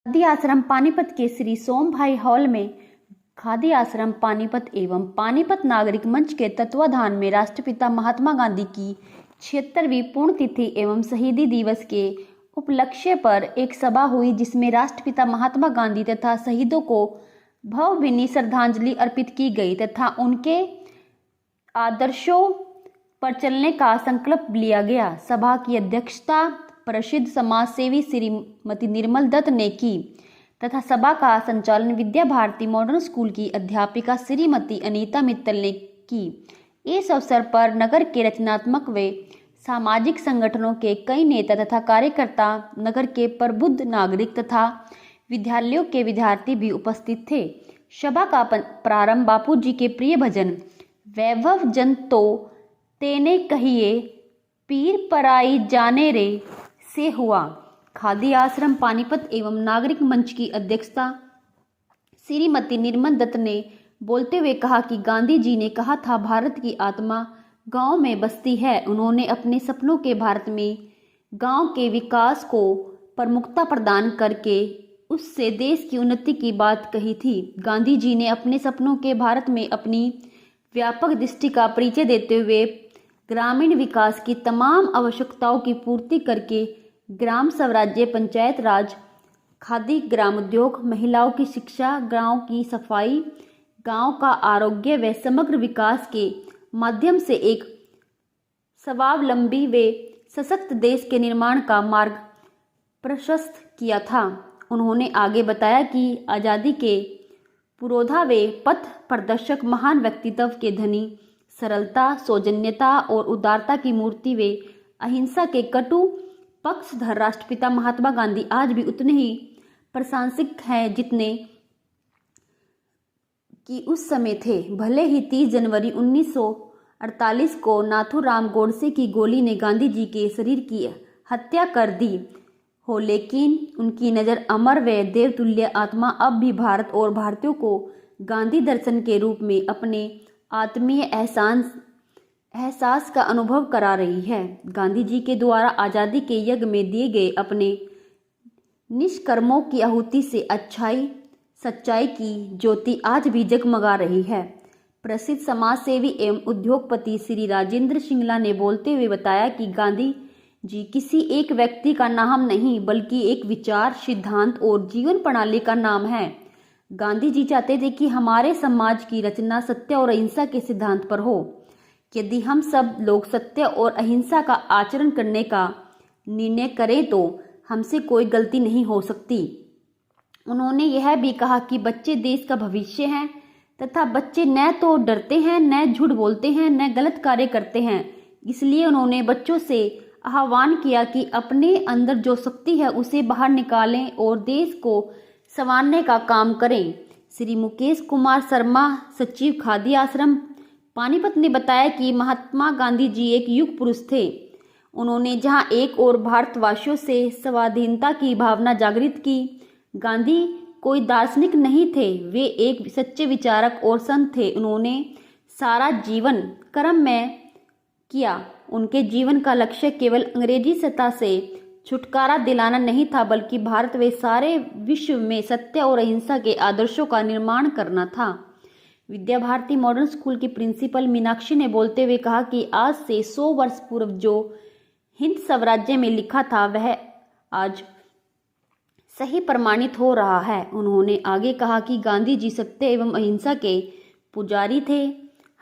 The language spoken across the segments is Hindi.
खादी आश्रम पानीपत के श्री सोमभाई हॉल में खादी आश्रम पानीपत एवं पानीपत नागरिक मंच के तत्वाधान में राष्ट्रपिता महात्मा गांधी की 76वीं पुण्यतिथि एवं शहीदी दिवस के उपलक्ष्य पर एक सभा हुई, जिसमें राष्ट्रपिता महात्मा गांधी तथा शहीदों को भावभीनी श्रद्धांजलि अर्पित की गई तथा उनके आदर्शों पर चलने का संकल्प लिया गया। सभा की अध्यक्षता प्रसिद्ध समाज सेवी श्रीमती निर्मल दत्त ने की तथा सभा का संचालन विद्या भारती मॉडर्न स्कूल की अध्यापिका श्रीमती अनीता मित्तल ने की। इस अवसर पर नगर के रचनात्मक व सामाजिक संगठनों के कई नेता तथा कार्यकर्ता, नगर के प्रबुद्ध नागरिक तथा विद्यालयों के विद्यार्थी भी उपस्थित थे। सभा का प्रारंभ बापूजी के प्रिय भजन वैभव जन तो तेने कहिए पीर पराई जाने रे से हुआ। खादी आश्रम पानीपत एवं नागरिक मंच की अध्यक्षता श्रीमती निर्मल दत्त ने बोलते हुए कहा कि गांधी जी ने कहा था, भारत की आत्मा गांव में बसती है। उन्होंने अपने सपनों के भारत में गांव के विकास को प्रमुखता प्रदान करके उससे देश की उन्नति की बात कही थी। गांधी जी ने अपने सपनों के भारत में अपनी व्यापक दृष्टि का परिचय देते हुए ग्रामीण विकास की तमाम आवश्यकताओं की पूर्ति करके ग्राम स्वराज्य, पंचायत राज, खादी, ग्राम उद्योग, महिलाओं की शिक्षा, गांव की सफाई, गांव का आरोग्य व समग्र विकास के माध्यम से एक स्वावलंबी व सशक्त देश के निर्माण का मार्ग प्रशस्त किया था। उन्होंने आगे बताया कि आज़ादी के पुरोधा व पथ प्रदर्शक महान व्यक्तित्व के धनी, सरलता, सौजन्यता और उदारता की मूर्ति व अहिंसा के कटु पक्षधर राष्ट्रपिता महात्मा गांधी आज भी उतने ही प्रासंगिक हैं जितने कि उस समय थे। भले ही 30 जनवरी 1948 को नाथूराम गोडसे की गोली ने गांधी जी के शरीर की हत्या कर दी हो, लेकिन उनकी नज़र अमर व देवतुल्य आत्मा अब भी भारत और भारतीयों को गांधी दर्शन के रूप में अपने आत्मीय एहसास का अनुभव करा रही है। गांधी जी के द्वारा आज़ादी के यज्ञ में दिए गए अपने निष्कर्मों की आहुति से अच्छाई सच्चाई की ज्योति आज भी जगमगा रही है। प्रसिद्ध समाज सेवी एवं उद्योगपति श्री राजेंद्र सिंगला ने बोलते हुए बताया कि गांधी जी किसी एक व्यक्ति का नाम नहीं, बल्कि एक विचार, सिद्धांत और जीवन प्रणाली का नाम है। गांधी जी चाहते थे कि हमारे समाज की रचना सत्य और अहिंसा के सिद्धांत पर हो। यदि हम सब लोग सत्य और अहिंसा का आचरण करने का निर्णय करें तो हमसे कोई गलती नहीं हो सकती। उन्होंने यह भी कहा कि बच्चे देश का भविष्य हैं तथा बच्चे न तो डरते हैं, न झूठ बोलते हैं, न गलत कार्य करते हैं। इसलिए उन्होंने बच्चों से आह्वान किया कि अपने अंदर जो शक्ति है उसे बाहर निकालें और देश को संवारने का काम करें। श्री मुकेश कुमार शर्मा, सचिव खादी आश्रम पानीपत ने बताया कि महात्मा गांधी जी एक युग पुरुष थे। उन्होंने जहां एक और भारतवासियों से स्वाधीनता की भावना जागृत की। गांधी कोई दार्शनिक नहीं थे, वे एक सच्चे विचारक और संत थे। उन्होंने सारा जीवन कर्म में किया। उनके जीवन का लक्ष्य केवल अंग्रेजी सत्ता से छुटकारा दिलाना नहीं था, बल्कि भारत व सारे विश्व में सत्य और अहिंसा के आदर्शों का निर्माण करना था। विद्या भारती मॉडर्न स्कूल की प्रिंसिपल मीनाक्षी ने बोलते हुए कहा कि आज से 100 वर्ष पूर्व जो हिंद स्वराज्य में लिखा था वह आज सही प्रमाणित हो रहा है। उन्होंने आगे कहा कि गांधी जी सत्य एवं अहिंसा के पुजारी थे।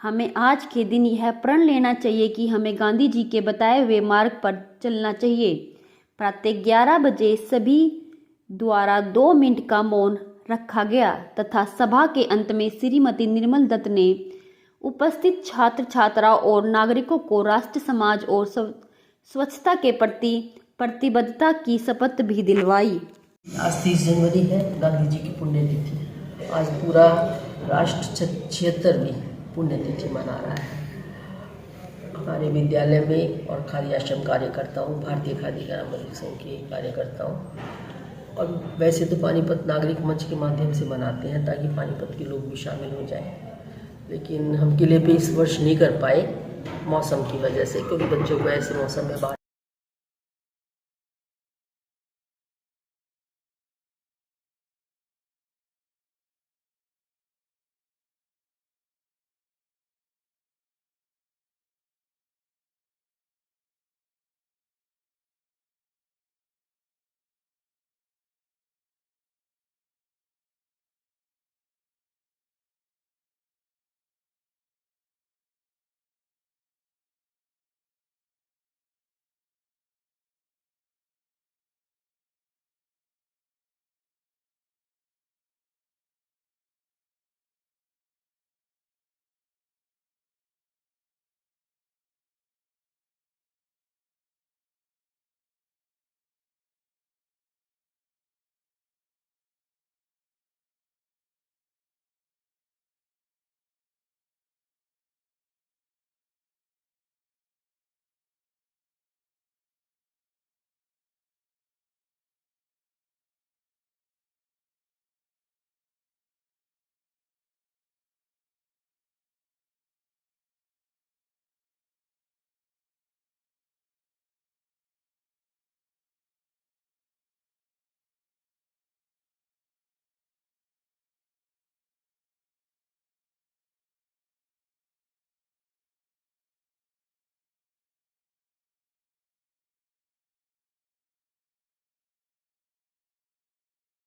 हमें आज के दिन यह प्रण लेना चाहिए कि हमें गांधी जी के बताए हुए मार्ग पर चलना चाहिए। प्रातः 11 बजे सभी द्वारा 2 मिनट का मौन रखा गया तथा सभा के अंत में श्रीमती निर्मल दत्त ने उपस्थित छात्र छात्राओं और नागरिकों को राष्ट्र, समाज और स्वच्छता के प्रति प्रतिबद्धता की शपथ भी दिलवाई। आज 30 जनवरी है, गांधी जी की पुण्यतिथि। आज पूरा राष्ट्र 76वीं पुण्यतिथि मना रहा है। हमारे विद्यालय में और खादी आश्रम कार्यकर्ताओं, भारतीय खादी ग्राम संघ के कार्यकर्ताओं और वैसे तो पानीपत नागरिक मंच के माध्यम से मनाते हैं ताकि पानीपत के लोग भी शामिल हो जाएं, लेकिन हम किले पे इस वर्ष नहीं कर पाए मौसम की वजह से, क्योंकि बच्चों को ऐसे मौसम में बाहर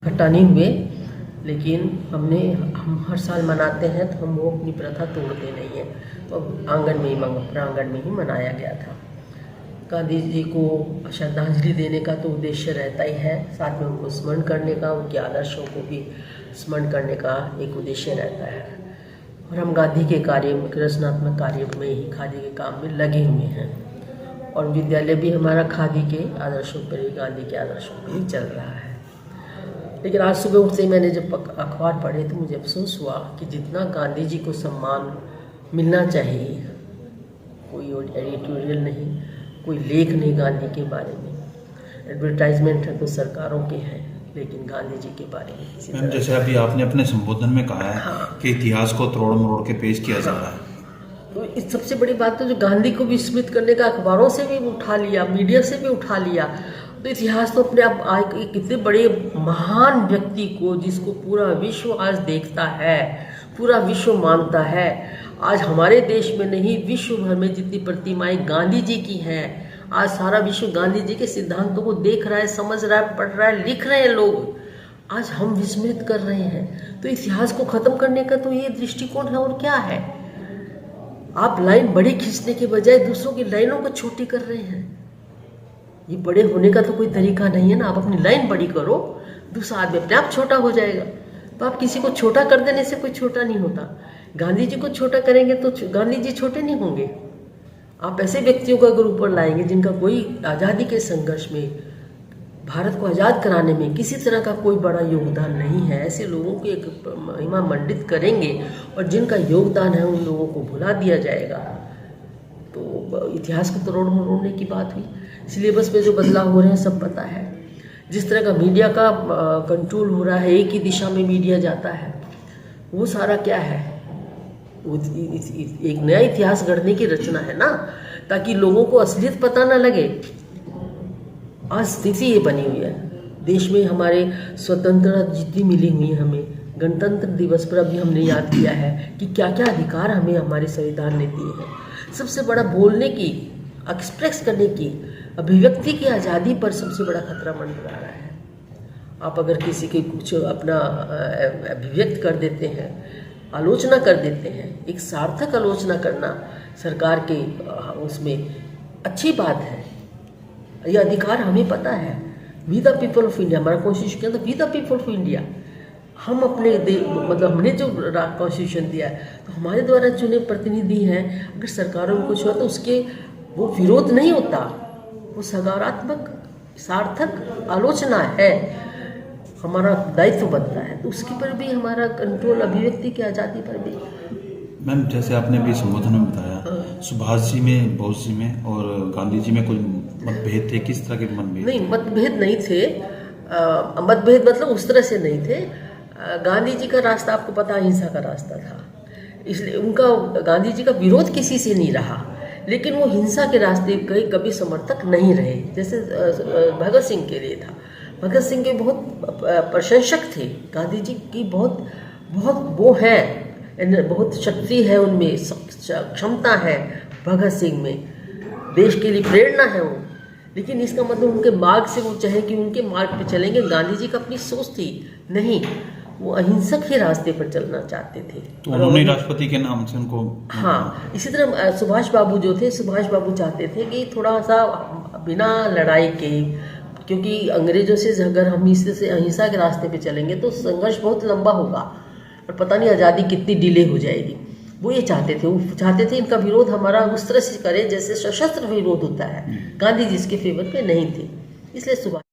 इकट्ठा नहीं हुए, लेकिन हम हर साल मनाते हैं, तो हम वो अपनी प्रथा तोड़ते नहीं हैं। तो आंगन में ही प्रांगण में ही मनाया गया था। गांधी जी को श्रद्धांजलि देने का तो उद्देश्य रहता ही है, साथ में उनको स्मरण करने का, उनके आदर्शों को भी स्मरण करने का एक उद्देश्य रहता है। और हम गांधी के कार्य में, रचनात्मक कार्य में ही, खादी के काम में लगे हुए हैं। और विद्यालय भी हमारा खादी के आदर्शों पर ही, गांधी के आदर्शों पर ही चल रहा है। लेकिन आज सुबह उठते ही मैंने जब अखबार पढ़े तो मुझे अफसोस हुआ कि जितना गांधी जी को सम्मान मिलना चाहिए, कोई एडिटोरियल नहीं, कोई लेख नहीं गांधी के बारे में। एडवर्टाइजमेंट है तो सरकारों के हैं, लेकिन गांधी जी के बारे में किसी मैम, जैसे अभी आपने अपने संबोधन में कहा है हाँ। कि इतिहास को तोड़ मरोड़ के पेश किया जा रहा है, तो इस सबसे बड़ी बात तो जो गांधी को भी स्मृत करने का अखबारों से भी उठा लिया, मीडिया से भी उठा लिया। तो इतिहास तो अपने आप कितने बड़े महान व्यक्ति को, जिसको पूरा विश्व आज देखता है, पूरा विश्व मानता है। आज हमारे देश में नहीं, विश्व भर में जितनी प्रतिमाएं गांधी जी की हैं, आज सारा विश्व गांधी जी के सिद्धांतों को देख रहा है, समझ रहा है, पढ़ रहा है, लिख रहे हैं लोग। आज हम विस्मृत कर रहे हैं। तो इतिहास को खत्म करने का तो ये दृष्टिकोण है, और क्या है? आप लाइन बड़ी खींचने के बजाय दूसरों की लाइनों को छोटी कर रहे हैं। ये बड़े होने का तो कोई तरीका नहीं है ना। आप अपनी लाइन बड़ी करो, दूसरा आदमी अपने आप छोटा हो जाएगा। तो आप किसी को छोटा कर देने से कोई छोटा नहीं होता। गांधी जी को छोटा करेंगे तो गांधी जी छोटे नहीं होंगे। आप ऐसे व्यक्तियों को अगर ऊपर लाएंगे जिनका कोई आज़ादी के संघर्ष में, भारत को आज़ाद कराने में किसी तरह का कोई बड़ा योगदान नहीं है, ऐसे लोगों की एक महिमा मंडित करेंगे और जिनका योगदान है उन लोगों को भुला दिया जाएगा, तो इतिहास को तोड़ने की बात हुई। सिलेबस में जो बदलाव हो रहे हैं सब पता है। जिस तरह का मीडिया का कंट्रोल हो रहा है, एक ही दिशा में मीडिया जाता है, वो सारा क्या है? एक नया इतिहास गढ़ने की रचना है ना, ताकि लोगों को असलियत पता ना लगे। आज स्थिति ये बनी हुई है देश में। हमारे स्वतंत्रता जितनी मिली हुई है, हमें गणतंत्र दिवस पर अभी हमने याद किया है कि क्या क्या अधिकार हमें हमारे संविधान ने दिए हैं। सबसे बड़ा बोलने की, एक्सप्रेस करने की, अभिव्यक्ति की आज़ादी पर सबसे बड़ा खतरा मंडरा रहा है। आप अगर किसी के कुछ अपना अभिव्यक्त कर देते हैं, आलोचना कर देते हैं, एक सार्थक आलोचना करना सरकार के उसमें अच्छी बात है। ये अधिकार हमें पता है। We the people of India, हमारा कॉन्स्टिट्यूशन तो we the people of India. हम अपने मतलब हमने जो कॉन्स्टिट्यूशन दिया है, तो हमारे द्वारा चुने प्रतिनिधि हैं। अगर सरकारों में कुछ हो तो उसके वो विरोध नहीं होता, वो सकारात्मक सार्थक आलोचना है। हमारा दायित्व बनता है, तो उसके पर भी हमारा कंट्रोल, अभिव्यक्ति की आज़ादी पर भी। मैम, जैसे आपने भी संबोधन में बताया सुभाष जी में, बोस जी में और गांधी जी में कुछ मतभेद थे। किस तरह के मतभेद? नहीं, मतभेद नहीं थे। मतभेद मतलब उस तरह से नहीं थे। गांधी जी का रास्ता आपको पता, अहिंसा का रास्ता था, इसलिए उनका, गांधी जी का विरोध किसी से नहीं रहा, लेकिन वो हिंसा के रास्ते के कभी समर्थक नहीं रहे। जैसे भगत सिंह के लिए था। भगत सिंह के बहुत प्रशंसक थे, गांधी जी की बहुत वो हैं, बहुत शक्ति है उनमें, क्षमता है भगत सिंह में, देश के लिए प्रेरणा है वो। लेकिन इसका मतलब उनके मार्ग से वो चाहे कि उनके मार्ग पे चलेंगे। गांधी जी का अपनी सोच थी नहीं, वो अहिंसक ही रास्ते पर चलना चाहते थे। तो उन्होंने राष्ट्रपति के नाम से उनको, हाँ, इसी तरह सुभाष बाबू जो थे, सुभाष बाबू चाहते थे कि थोड़ा सा बिना लड़ाई के, क्योंकि अंग्रेजों से अगर हम इससे अहिंसा के रास्ते पे चलेंगे तो संघर्ष बहुत लंबा होगा और पता नहीं आज़ादी कितनी डिले हो जाएगी। वो ये चाहते थे, वो चाहते थे इनका विरोध हमारा उस तरह से करे जैसे सशस्त्र विरोध होता है। गांधी जी इसके फेवर पे नहीं थे, इसलिए सुभाष